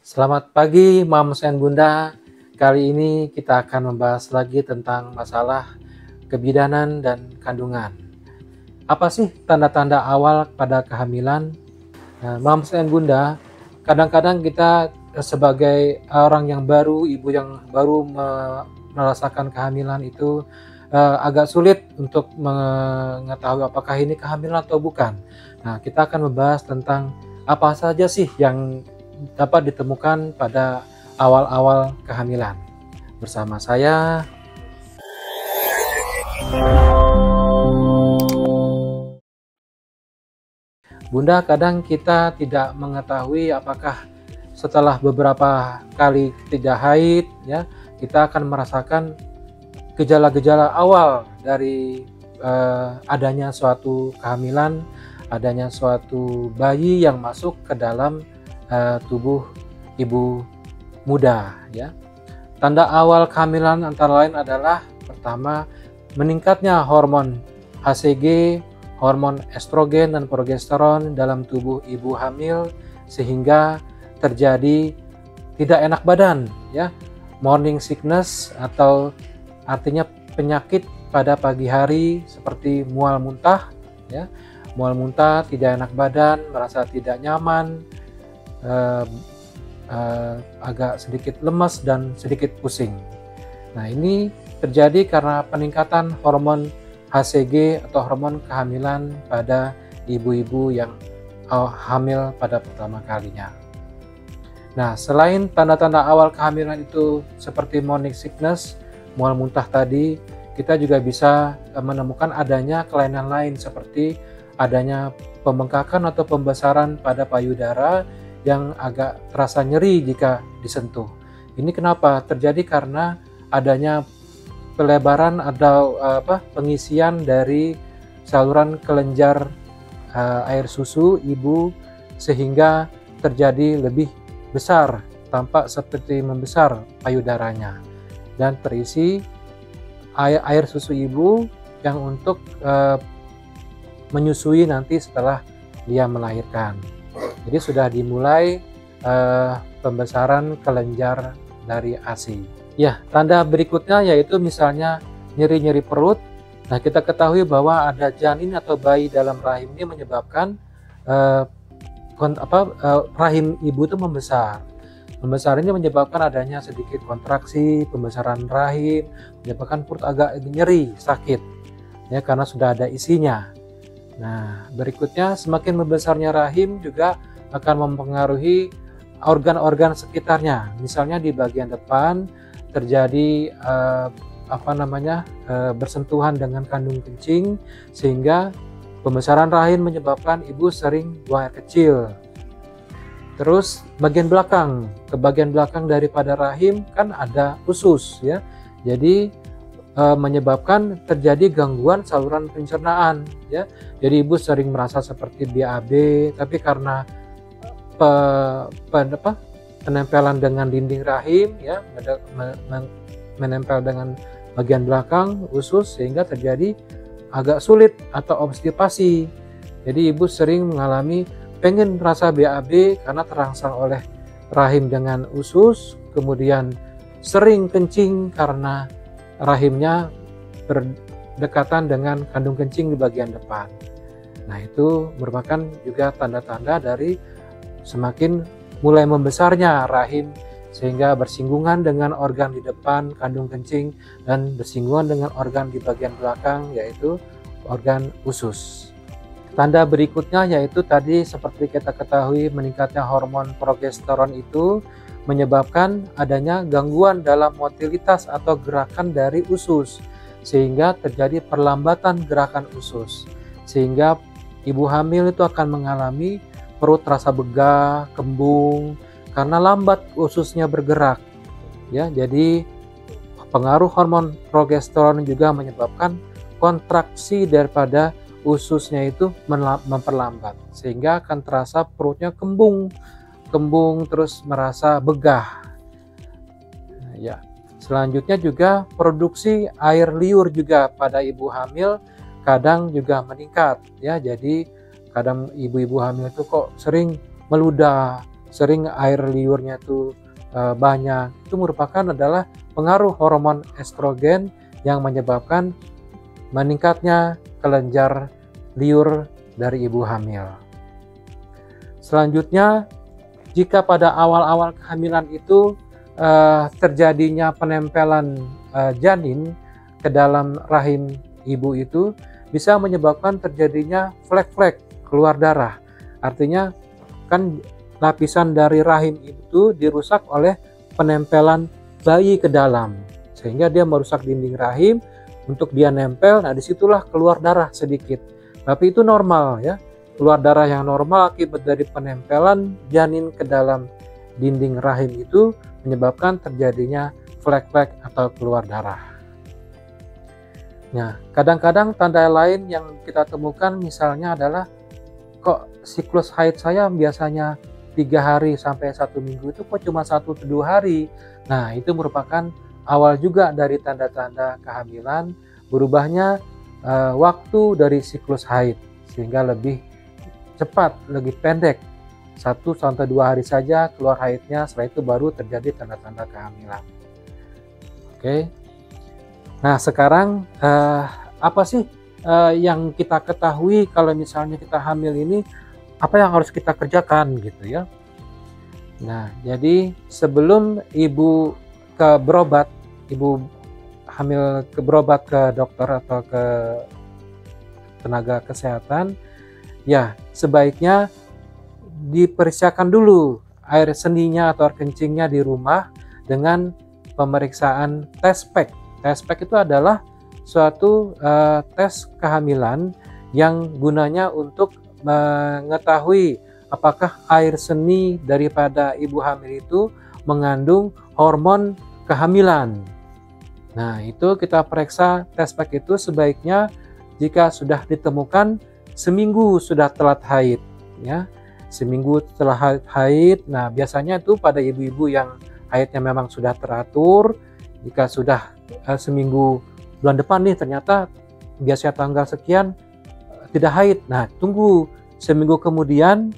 Selamat pagi, Mams and Bunda. Kali ini kita akan membahas lagi tentang masalah kebidanan dan kandungan. Apa sih tanda-tanda awal pada kehamilan? Nah, Mams and Bunda, kadang-kadang kita sebagai orang yang baru, ibu yang baru merasakan kehamilan itu agak sulit untuk mengetahui apakah ini kehamilan atau bukan. Nah, kita akan membahas tentang apa saja sih yang dapat ditemukan pada awal-awal kehamilan. Bersama saya, Bunda, kadang kita tidak mengetahui apakah setelah beberapa kali tidak haid, ya, kita akan merasakan gejala-gejala awal dari adanya suatu kehamilan, adanya suatu bayi yang masuk ke dalam tubuh ibu muda, ya. Tanda awal kehamilan antara lain adalah pertama, meningkatnya hormon HCG, hormon estrogen dan progesteron dalam tubuh ibu hamil sehingga terjadi tidak enak badan, ya. Morning sickness atau artinya penyakit pada pagi hari seperti mual muntah, ya. Mual muntah, tidak enak badan, merasa tidak nyaman, agak sedikit lemas dan sedikit pusing. Nah, ini terjadi karena peningkatan hormon HCG atau hormon kehamilan pada ibu-ibu yang hamil pada pertama kalinya. Nah, selain tanda-tanda awal kehamilan itu seperti morning sickness, mual muntah tadi, kita juga bisa menemukan adanya kelainan lain seperti adanya pembengkakan atau pembesaran pada payudara yang agak terasa nyeri jika disentuh. Ini kenapa? Terjadi karena adanya pelebaran atau pengisian dari saluran kelenjar air susu ibu sehingga terjadi lebih besar, tampak seperti membesar payudaranya dan terisi air susu ibu yang untuk menyusui nanti setelah dia melahirkan. Jadi sudah dimulai pembesaran kelenjar dari ASI. Ya, tanda berikutnya yaitu misalnya nyeri-nyeri perut. Nah, kita ketahui bahwa ada janin atau bayi dalam rahim ini menyebabkan rahim ibu itu membesar. Membesar ini menyebabkan adanya sedikit kontraksi, pembesaran rahim, menyebabkan perut agak nyeri, sakit, ya karena sudah ada isinya. Nah, berikutnya semakin membesarnya rahim juga akan mempengaruhi organ-organ sekitarnya. Misalnya di bagian depan terjadi bersentuhan dengan kandung kencing sehingga pembesaran rahim menyebabkan ibu sering buang air kecil. Terus bagian belakang, ke bagian belakang daripada rahim kan ada usus, ya. Jadi menyebabkan terjadi gangguan saluran pencernaan, ya. Jadi ibu sering merasa seperti BAB, tapi karena penempelan dengan dinding rahim, ya, menempel dengan bagian belakang usus sehingga terjadi agak sulit atau obstipasi. Jadi ibu sering mengalami pengen merasa BAB karena terangsang oleh rahim dengan usus, kemudian sering kencing karena rahimnya berdekatan dengan kandung kencing di bagian depan. Nah, itu merupakan juga tanda-tanda dari semakin mulai membesarnya rahim sehingga bersinggungan dengan organ di depan kandung kencing dan bersinggungan dengan organ di bagian belakang yaitu organ usus. Tanda berikutnya yaitu tadi seperti kita ketahui meningkatnya hormon progesteron itu menyebabkan adanya gangguan dalam motilitas atau gerakan dari usus sehingga terjadi perlambatan gerakan usus sehingga ibu hamil itu akan mengalami perut terasa begah, kembung karena lambat ususnya bergerak, ya. Jadi pengaruh hormon progesteron juga menyebabkan kontraksi daripada ususnya itu memperlambat sehingga akan terasa perutnya kembung terus merasa begah. Ya, selanjutnya juga produksi air liur juga pada ibu hamil kadang juga meningkat, ya. Jadi kadang ibu-ibu hamil itu kok sering meludah, sering air liurnya itu banyak, itu merupakan adalah pengaruh hormon estrogen yang menyebabkan meningkatnya kelenjar liur dari ibu hamil. Selanjutnya, jika pada awal-awal kehamilan itu terjadinya penempelan janin ke dalam rahim ibu, itu bisa menyebabkan terjadinya flek-flek keluar darah. Artinya kan lapisan dari rahim itu dirusak oleh penempelan bayi ke dalam, sehingga dia merusak dinding rahim. Untuk dia nempel, nah disitulah keluar darah sedikit, tapi itu normal ya, keluar darah yang normal akibat dari penempelan janin ke dalam dinding rahim itu menyebabkan terjadinya flek-flek atau keluar darah. Nah, kadang-kadang tanda lain yang kita temukan misalnya adalah, kok siklus haid saya biasanya 3 hari sampai 1 minggu itu kok cuma 1-2 hari. Nah, itu merupakan awal juga dari tanda-tanda kehamilan, berubahnya waktu dari siklus haid, sehingga lebih cepat, lebih pendek, 1-2 hari saja keluar haidnya, setelah itu baru terjadi tanda-tanda kehamilan. Oke. Nah, sekarang apa sih yang kita ketahui kalau misalnya kita hamil ini, apa yang harus kita kerjakan gitu ya. Nah, jadi sebelum ibu berobat, ibu hamil berobat ke dokter atau ke tenaga kesehatan, ya sebaiknya diperiksakan dulu air seninya atau air kencingnya di rumah dengan pemeriksaan test pack. Test pack itu adalah suatu tes kehamilan yang gunanya untuk mengetahui apakah air seni daripada ibu hamil itu mengandung hormon kehamilan. Nah, itu kita periksa test pack itu sebaiknya jika sudah ditemukan seminggu sudah telat haid ya. Seminggu setelah haid. Nah, biasanya itu pada ibu-ibu yang haidnya memang sudah teratur, jika sudah seminggu bulan depan nih ternyata biasanya tanggal sekian tidak haid. Nah, tunggu seminggu kemudian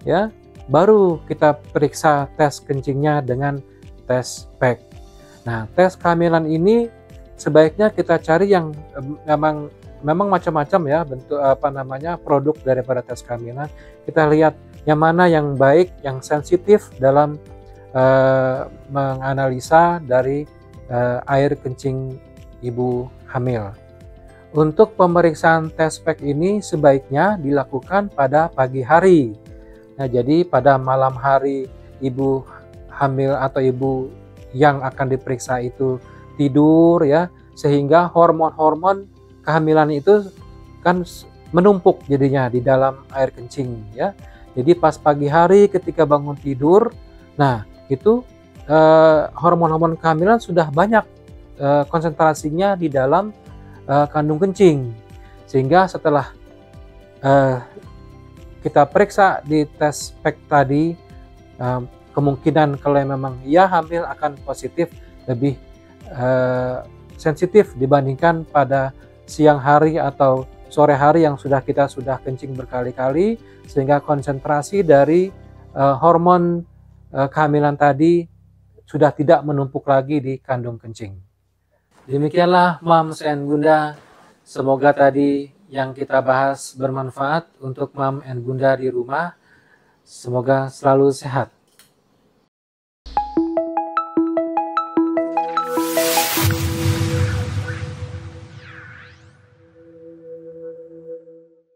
ya, baru kita periksa tes kencingnya dengan tes pack. Nah, tes kehamilan ini sebaiknya kita cari yang memang macam-macam ya bentuk produk daripada tes kehamilan. Kita lihat yang mana yang baik, yang sensitif dalam menganalisa dari air kencing ibu hamil. Untuk pemeriksaan tes pack ini sebaiknya dilakukan pada pagi hari. Nah, jadi pada malam hari ibu hamil atau ibu yang akan diperiksa itu tidur ya, sehingga hormon-hormon kehamilan itu kan menumpuk jadinya di dalam air kencing ya. Jadi pas pagi hari ketika bangun tidur, nah itu hormon-hormon kehamilan sudah banyak konsentrasinya di dalam kandung kencing, sehingga setelah kita periksa di tes pack tadi, kemungkinan kalau memang ia hamil akan positif lebih sensitif dibandingkan pada siang hari atau sore hari yang kita sudah kencing berkali-kali, sehingga konsentrasi dari hormon kehamilan tadi sudah tidak menumpuk lagi di kandung kencing. Demikianlah Moms and Bunda, semoga tadi yang kita bahas bermanfaat untuk Mom and Bunda di rumah. Semoga selalu sehat.